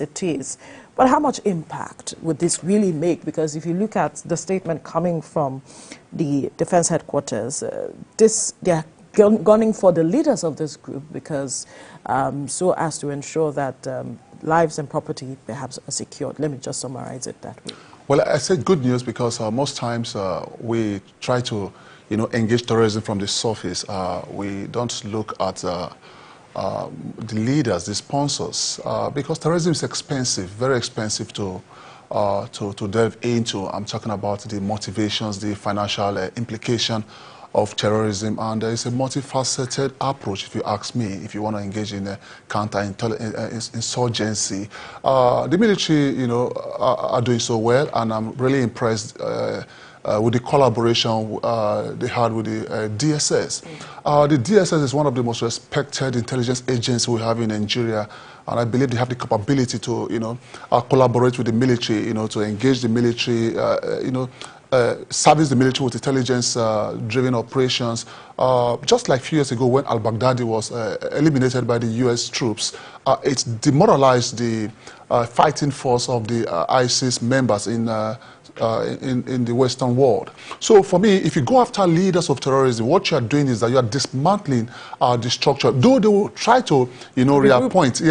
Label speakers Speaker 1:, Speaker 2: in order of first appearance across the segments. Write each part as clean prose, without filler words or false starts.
Speaker 1: it is. But how much impact would this really make? Because if you look at the statement coming from the defense headquarters, they're gunning for the leaders of this group because so as to ensure that lives and property perhaps are secured. Let me just summarize it that way.
Speaker 2: Well, I say good news because most times we try to, engage terrorism from the surface. We don't look at the leaders, the sponsors, because terrorism is expensive, very expensive to delve into. I'm talking about the motivations, the financial implication of terrorism, and there is a multifaceted approach, if you ask me, if you want to engage in a counter-insurgency. The military, are doing so well, and I'm really impressed with the collaboration they had with the DSS. The DSS is one of the most respected intelligence agencies we have in Nigeria, and I believe they have the capability to, collaborate with the military, to engage the military, service the military with intelligence-driven operations. Just like a few years ago when al-Baghdadi was eliminated by the U.S. troops, it demoralized the fighting force of the ISIS members in the Western world. So for me, if you go after leaders of terrorism, what you are doing is that you are dismantling the structure. Though they will try to, reappoint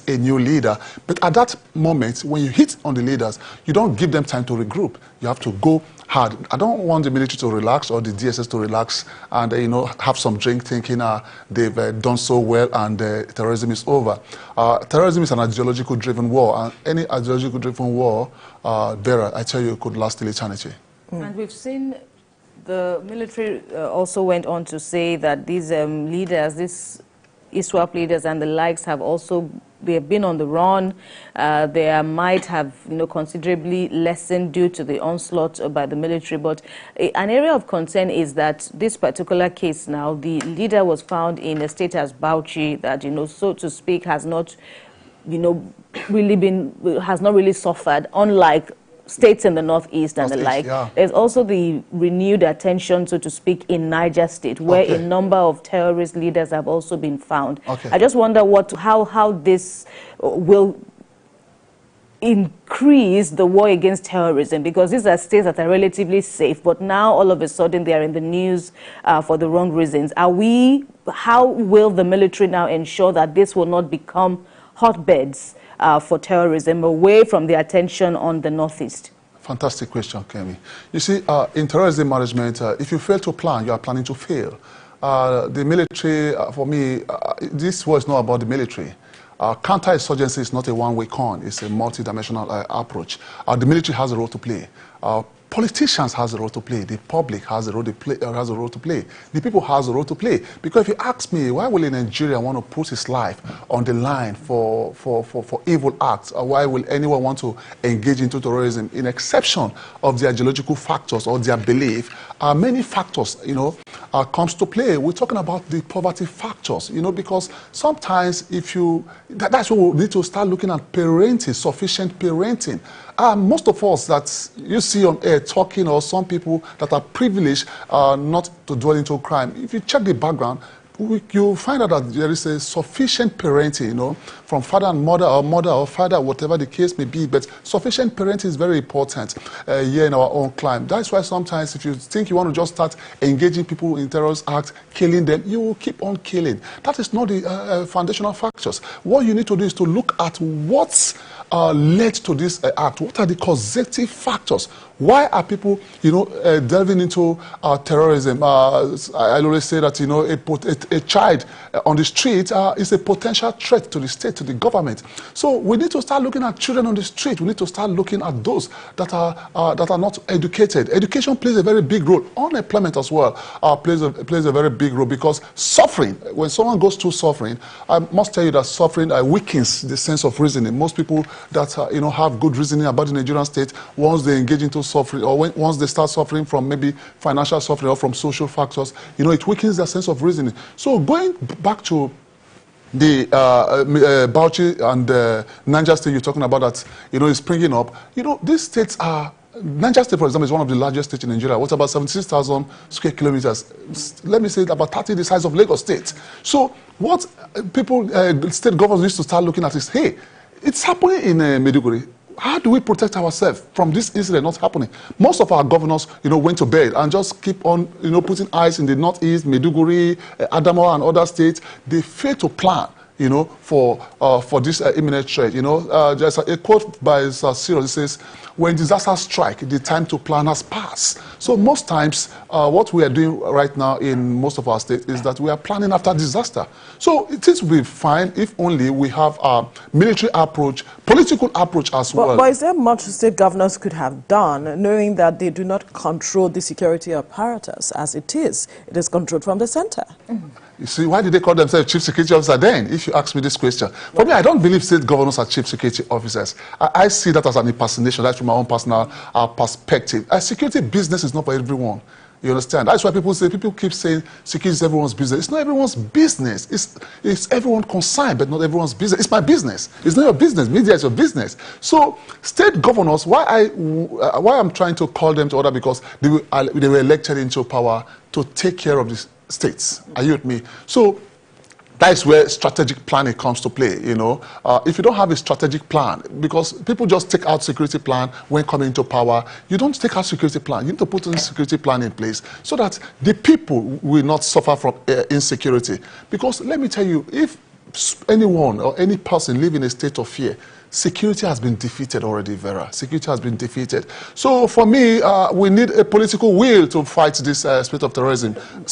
Speaker 2: a new leader, but at that moment, when you hit on the leaders, you don't give them time to regroup. You have to go hard. I don't want the military to relax or the DSS to relax and have some drink thinking they've done so well and terrorism is over. Terrorism is an ideological driven war, and any ideological driven war, Vera, I tell you, could last till eternity.
Speaker 3: And we've seen the military also went on to say that these leaders, these ISWAP leaders and the likes they have been on the run. They might have, considerably lessened due to the onslaught by the military. But an area of concern is that this particular case now, the leader was found in a state as Bauchi that, so to speak, has not, really suffered, unlike states in the northeast and the like. Yeah. There's also the renewed attention, so to speak, in Niger State, where a number of terrorist leaders have also been found. I just wonder how this will increase the war against terrorism, because these are states that are relatively safe, but now all of a sudden they are in the news for the wrong reasons. How will the military now ensure that this will not become hotbeds for terrorism, away from the attention on the Northeast?
Speaker 2: Fantastic question, Kemi. You see, in terrorism management, if you fail to plan, you are planning to fail. The military, for me, this war is not about the military. Counter-insurgency is not a one-way con. It's a multi-dimensional approach. The military has a role to play. Politicians has a role to play. The public has a role to play. The people has a role to play. Because if you ask me, why will a Nigerian want to put his life on the line for evil acts? Or why will anyone want to engage into terrorism? In exception of their ideological factors or their belief, many factors, comes to play. We're talking about the poverty factors, because sometimes that's why we need to start looking at parenting, sufficient parenting. Most of us that you see on air talking, or some people that are privileged not to dwell into crime, if you check the background, you'll find out that there is a sufficient parenting, from father and mother or father, whatever the case may be. But sufficient parenting is very important here in our own climate. That's why sometimes if you think you want to just start engaging people in terrorist acts, killing them, you will keep on killing. That is not the foundational factors. What you need to do is to look at what's led to this act. What are the causative factors? Why are people, delving into terrorism? I always say that, a child on the street is a potential threat to the state, to the government. So we need to start looking at children on the street. We need to start looking at those that are not educated. Education plays a very big role. Unemployment as well plays a very big role, because suffering, when someone goes through suffering, I must tell you that suffering weakens the sense of reasoning. Most people that have good reasoning about the Nigerian state, once they engage into suffering, or once they start suffering from maybe financial suffering or from social factors, it weakens their sense of reasoning. So going back to the Bauchi and Niger State, you're talking about that, is springing up. These states are, Niger State, for example, is one of the largest states in Nigeria. What's about 76,000 square kilometers? Let me say about 30 the size of Lagos State. So what state governments need to start looking at is, hey, It's happening in Maiduguri. How do we protect ourselves from this incident not happening? Most of our governors, went to bed and just keep on, putting eyes in the northeast, Maiduguri, Adamawa, and other states. They fail to plan, for this imminent threat. There's a quote by Cyril. It says, "When disasters strike, the time to plan has passed." So most times, what we are doing right now in most of our states is that we are planning after disaster. So things will be fine if only we have a military approach, political approach as well.
Speaker 1: But is there much state governors could have done, knowing that they do not control the security apparatus as it is? It is controlled from the center.
Speaker 2: You see, why did they call themselves chief security officer then, if you ask me this question? For me, I don't believe state governors are chief security officers. I see that as an impersonation. That's from my own personal perspective. Security business is not for everyone. You understand? That's why people keep saying security is everyone's business. It's not everyone's business. It's everyone concerned, but not everyone's business. It's my business. It's not your business. Media is your business. So state governors, why I'm trying to call them to order, because they were elected into power to take care of the states. Are you with me? So that is where strategic planning comes to play, If you don't have a strategic plan, because people just take out security plan when coming into power, you don't take out security plan. You need to put a security plan in place so that the people will not suffer from insecurity. Because let me tell you, if anyone or any person live in a state of fear, security has been defeated already, Vera. Security has been defeated. So for me, we need a political will to fight this spirit of terrorism.